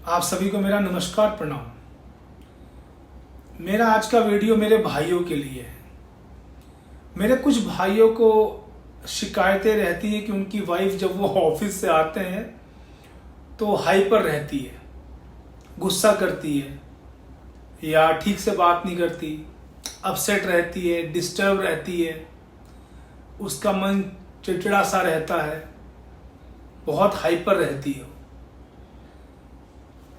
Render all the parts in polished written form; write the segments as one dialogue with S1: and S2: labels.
S1: आप सभी को मेरा नमस्कार प्रणाम। मेरा आज का वीडियो मेरे भाइयों के लिए है। मेरे कुछ भाइयों को शिकायतें रहती हैं कि उनकी वाइफ जब वो ऑफिस से आते हैं तो हाइपर रहती है, गुस्सा करती है या ठीक से बात नहीं करती, अपसेट रहती है, डिस्टर्ब रहती है, उसका मन चिड़चिड़ा सा रहता है, बहुत हाइपर रहती है।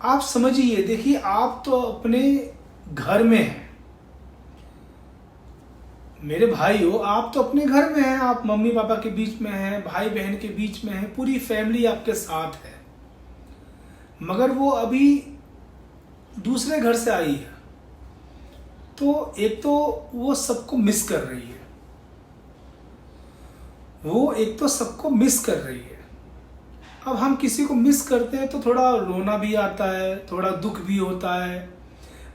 S1: आप समझिए, देखिए, आप तो अपने घर में हैं, मेरे भाई हो, आप तो अपने घर में हैं, आप मम्मी पापा के बीच में हैं, भाई बहन के बीच में हैं, पूरी फैमिली आपके साथ है। मगर वो अभी दूसरे घर से आई है, तो एक तो वो सबको मिस कर रही है, सबको मिस कर रही है। अब हम किसी को मिस करते हैं तो थोड़ा रोना भी आता है, थोड़ा दुख भी होता है।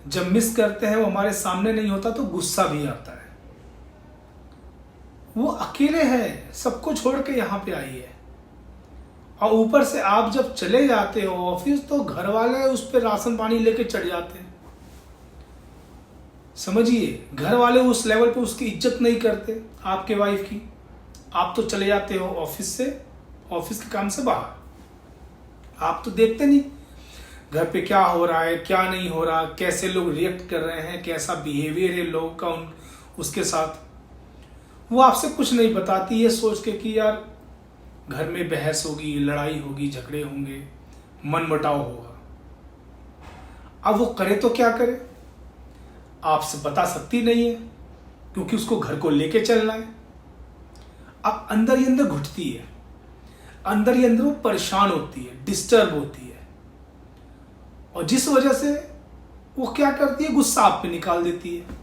S1: जब मिस करते हैं वो हमारे सामने नहीं होता तो गुस्सा भी आता है। वो अकेले है, सबको छोड़ के यहाँ पे आई है, और ऊपर से आप जब चले जाते हो ऑफिस तो घर वाले उस पर राशन पानी लेके चढ़ जाते हैं। समझिए, घर वाले उस लेवल पे उसकी इज्जत नहीं करते आपके वाइफ की। आप तो चले जाते हो ऑफिस से, ऑफिस के काम से बाहर, आप तो देखते नहीं घर पे क्या हो रहा है, क्या नहीं हो रहा, कैसे लोग रिएक्ट कर रहे हैं, कैसा बिहेवियर है लोगों का उसके साथ। वो आपसे कुछ नहीं बताती, ये सोच के कि यार घर में बहस होगी, लड़ाई होगी, झगड़े होंगे, मनमुटाव होगा। अब वो करे तो क्या करे, आपसे बता सकती नहीं है क्योंकि उसको घर को लेके चलना है। अब अंदर ही अंदर घुटती है, अंदर ही अंदर वो परेशान होती है, डिस्टर्ब होती है, और जिस वजह से वो क्या करती है, गुस्सा आप पे निकाल देती है।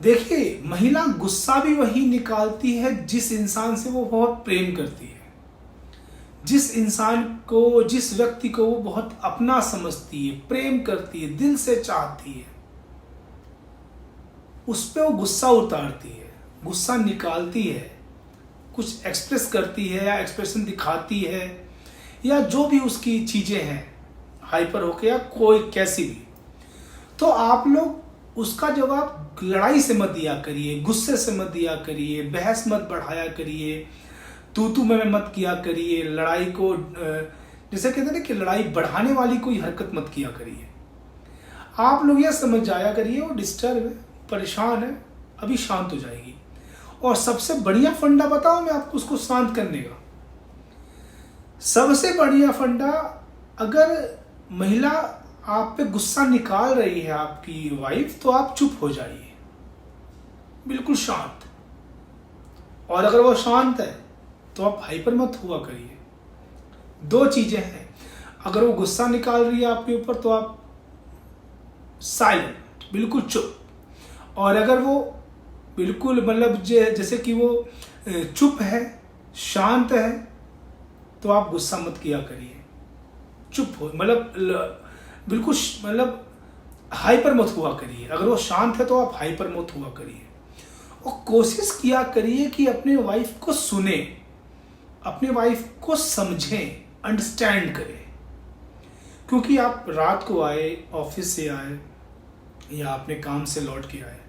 S1: देखिए, महिला गुस्सा भी वही निकालती है जिस इंसान से वो बहुत प्रेम करती है, जिस इंसान को, जिस व्यक्ति को वो बहुत अपना समझती है, प्रेम करती है, दिल से चाहती है, उस पे वो गुस्सा उतारती है, गुस्सा निकालती है, कुछ एक्सप्रेस करती है या एक्सप्रेशन दिखाती है, या जो भी उसकी चीजें हैं, हाइपर होके या कोई कैसी भी। तो आप लोग उसका जवाब लड़ाई से मत दिया करिए, गुस्से से मत दिया करिए, बहस मत बढ़ाया करिए, तू मैं मत किया करिए, लड़ाई को जैसे कहते हैं ना कि लड़ाई बढ़ाने वाली कोई हरकत मत किया करिए। आप लोग यह समझ जाया करिए वो डिस्टर्ब है, परेशान है, अभी शांत हो जाएगी। और सबसे बढ़िया फंडा बताओ मैं आपको उसको शांत करने का। सबसे बढ़िया फंडा, अगर महिला आप पे गुस्सा निकाल रही है आपकी वाइफ, तो आप चुप हो जाइए, बिल्कुल शांत। और अगर वो शांत है तो आप हाइपर मत हुआ करिए। दो चीजें हैं, अगर वो गुस्सा निकाल रही है आपके ऊपर तो आप साइलेंट, बिल्कुल चुप। और अगर वो बिल्कुल मतलब जैसे कि वो चुप है, शांत है, तो आप गुस्सा मत किया करिए, चुप हो, मतलब बिल्कुल मतलब हाइपर मत हुआ करिए। अगर वो शांत है तो आप हाइपर मत हुआ करिए, और कोशिश किया करिए कि अपने वाइफ को सुने, अपने वाइफ को समझें, अंडरस्टैंड करें। क्योंकि आप रात को आए, ऑफिस से आए या अपने काम से लौट के आए,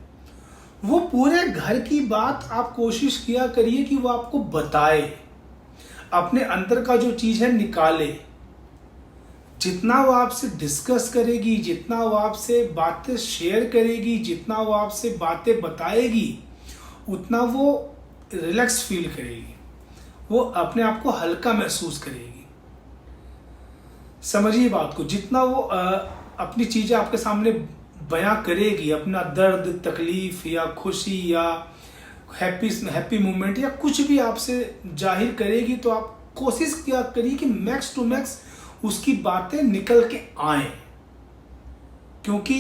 S1: वो पूरे घर की बात आप कोशिश किया करिए कि वो आपको बताए, अपने अंदर का जो चीज है निकाले। जितना वो आपसे डिस्कस करेगी, जितना वो आपसे बातें शेयर करेगी, जितना वो आपसे बातें बताएगी, उतना वो रिलैक्स फील करेगी, वो अपने आप को हल्का महसूस करेगी। समझिए बात को, जितना वो अपनी चीजें आपके सामने बयां करेगी, अपना दर्द, तकलीफ या खुशी या हैप्पी मोमेंट या कुछ भी आपसे जाहिर करेगी, तो आप कोशिश किया करिए कि मैक्स टू मैक्स उसकी बातें निकल के आए। क्योंकि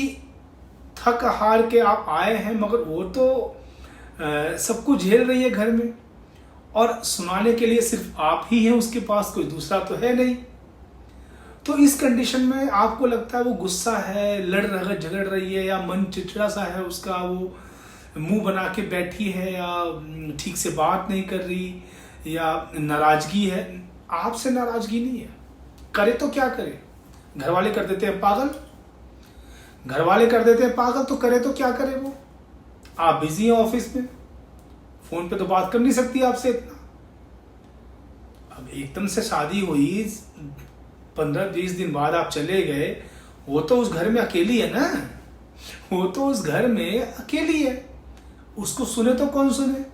S1: थक हार के आप आए हैं, मगर वो तो सब कुछ झेल रही है घर में, और सुनाने के लिए सिर्फ आप ही हैं उसके पास, कोई दूसरा तो है नहीं। तो इस कंडीशन में आपको लगता है वो गुस्सा है, झगड़ रही है, या मन चिड़चिड़ा सा है उसका, वो मुंह बना के बैठी है, या ठीक से बात नहीं कर रही, या नाराजगी है। आपसे नाराजगी नहीं है, करे तो क्या करे, घर वाले कर देते हैं पागल। घर वाले कर देते हैं पागल तो करे तो क्या करे वो। आप बिजी हैं ऑफिस में, फोन पे तो बात कर नहीं सकती आपसे इतना। अब एकदम से शादी हुई, 15-20 दिन बाद आप चले गए, वो तो उस घर में अकेली है ना, वो तो उस घर में अकेली है। उसको सुने तो कौन सुने,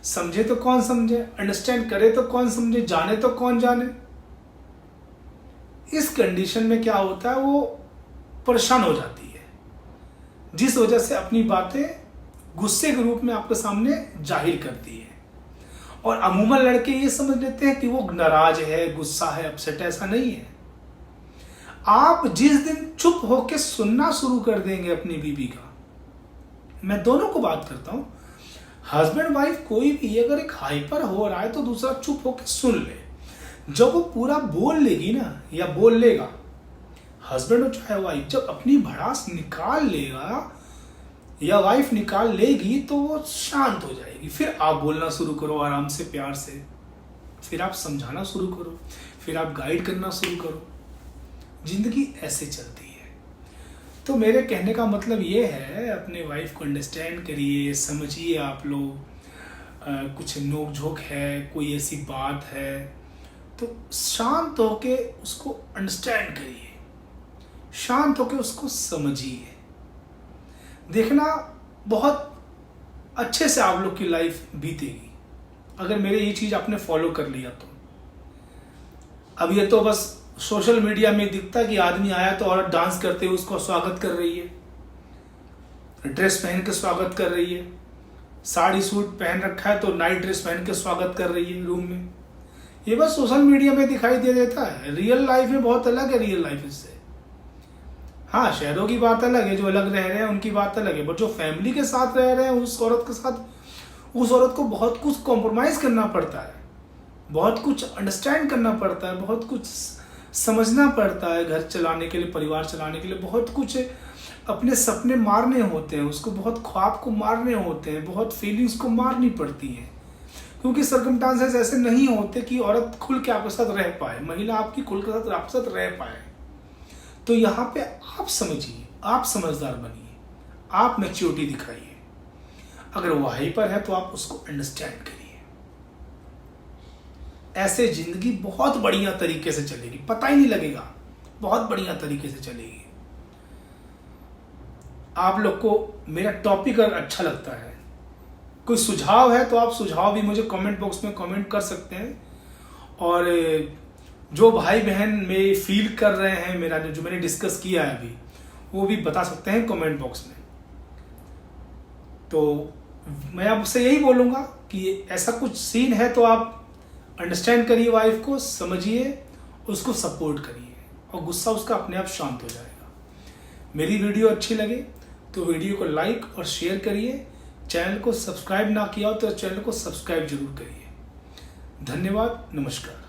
S1: समझे तो कौन समझे, अंडरस्टैंड करे तो कौन समझे, जाने तो कौन जाने। इस कंडीशन में क्या होता है, वो परेशान हो जाती है, जिस वजह से अपनी बातें गुस्से के रूप में आपके सामने जाहिर करती है। और अमूमन लड़के ये समझ लेते हैं कि वो नाराज है, गुस्सा है, अपसेट है। ऐसा नहीं है। आप जिस दिन चुप होकर सुनना शुरू कर देंगे अपनी बीवी का, मैं दोनों को बात करता हूं, हस्बैंड वाइफ कोई भी अगर एक हाइपर हो रहा है तो दूसरा चुप होकर सुन ले। जब वो पूरा बोल लेगी ना, या बोल लेगा, हस्बैंड हो चाहे वाइफ, जब अपनी भड़ास निकाल लेगा या वाइफ निकाल लेगी तो वो शांत हो जाएगी। फिर आप बोलना शुरू करो आराम से, प्यार से, फिर आप समझाना शुरू करो, फिर आप गाइड करना शुरू करो। जिंदगी ऐसे चलती है। तो मेरे कहने का मतलब ये है, अपने वाइफ को अंडरस्टैंड करिए, समझिए। आप लोग कुछ नोक झोंक है, कोई ऐसी बात है तो शांत होके उसको अंडरस्टैंड करिए, शांत होके उसको समझिए। देखना बहुत अच्छे से आप लोग की लाइफ बीतेगी अगर मेरे ये चीज आपने फॉलो कर लिया तो। अब ये तो बस सोशल मीडिया में दिखता है कि आदमी आया तो औरत डांस करते हुए उसको स्वागत कर रही है, ड्रेस पहन के स्वागत कर रही है, साड़ी सूट पहन रखा है तो नाइट ड्रेस पहन के स्वागत कर रही है रूम में। ये बस सोशल मीडिया में दिखाई दे देता है, रियल लाइफ में बहुत अलग है। रियल लाइफ इससे, हाँ, शहरों की बात अलग है, जो अलग रह रहे हैं उनकी बात अलग है, बट जो फैमिली के साथ रह रहे हैं उस औरत के साथ, उस औरत को बहुत कुछ कॉम्प्रोमाइज करना पड़ता है, बहुत कुछ अंडरस्टैंड करना पड़ता है, बहुत कुछ समझना पड़ता है। घर चलाने के लिए, परिवार चलाने के लिए बहुत कुछ, अपने सपने मारने होते हैं उसको, बहुत ख्वाब को मारने होते हैं, बहुत फीलिंग्स को मारनी पड़ती हैं, क्योंकि सर्कमस्टांसेस ऐसे नहीं होते कि औरत खुल के आपके साथ रह पाए, महिला आपकी खुल के साथ आपके साथ रह पाए। तो यहाँ पे आप समझिए, आप समझदार बनिए, आप मैच्योरिटी दिखाइए। अगर वो हाइपर है तो आप उसको अंडरस्टैंड करिए। ऐसे जिंदगी बहुत बढ़िया तरीके से चलेगी, पता ही नहीं लगेगा, बहुत बढ़िया तरीके से चलेगी। आप लोग को मेरा टॉपिक अगर अच्छा लगता है, कोई सुझाव है तो आप सुझाव भी मुझे कमेंट बॉक्स में कमेंट कर सकते हैं। और जो भाई बहन में फील कर रहे हैं मेरा जो मैंने डिस्कस किया है अभी, वो भी बता सकते हैं कमेंट बॉक्स में। तो मैं आपसे यही बोलूँगा कि ऐसा कुछ सीन है तो आप अंडरस्टैंड करिए, वाइफ को समझिए, उसको सपोर्ट करिए और गुस्सा उसका अपने आप शांत हो जाएगा। मेरी वीडियो अच्छी लगे तो वीडियो को लाइक और शेयर करिए। चैनल को सब्सक्राइब ना किया हो तो चैनल को सब्सक्राइब जरूर करिए। धन्यवाद, नमस्कार।